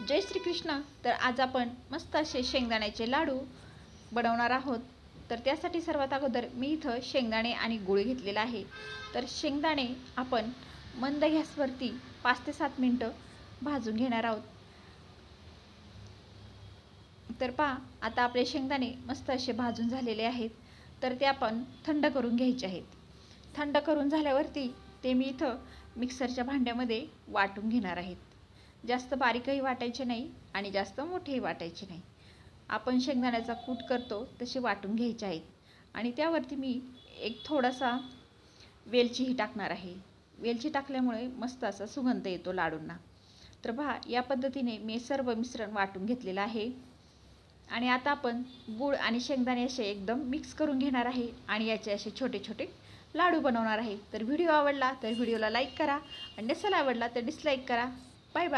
जय श्री कृष्ण। तर आज आपण मस्त असे शेंगदाण्याचे लाडू बनवणार आहोत। तर त्यासाठी सर्वात अगोदर मी इथं शेंगदाणे आणि गूळ घेतलेला आहे। तर शेंगदाणे आपण मंद गॅसवरती 5 ते 7 मिनिटं भाजून घेणार आहोत। तर पहा, आता आपले शेंगदाणे मस्त असे भाजून झालेले आहेत। तर ते आपण थंड करून घ्यायचे आहेत। थंड करून झाल्यावरती ते मी इथं मिक्सरच्या भांड्यामध्ये वाटून घेणार आहेत। जास्त बारीकही वाटायचे नाही आणि जास्त मोठेही वाटायचे नाही। आपण शेंगदाण्याचा कूट करतो तसे वाटून घ्यायचे आहेत। आणि त्यावरती मी एक थोडासा वेलचीही टाकणार आहे। वेलची टाकल्यामुळे मस्त असा सुगंध येतो लाडूंना। तर पहा, या पद्धतीने मी सर्व मिश्रण वाटून घेतलेलं आहे। आणि आता आपण गूळ आणि शेंगदाणे असे एकदम मिक्स करून घेणार आहे आणि याचे असे छोटे छोटे लाडू बनवणार आहे। तर व्हिडिओ आवडला तर व्हिडिओला लाईक करा आणि नसेल आवडला तर डिसलाईक करा। Bye bye.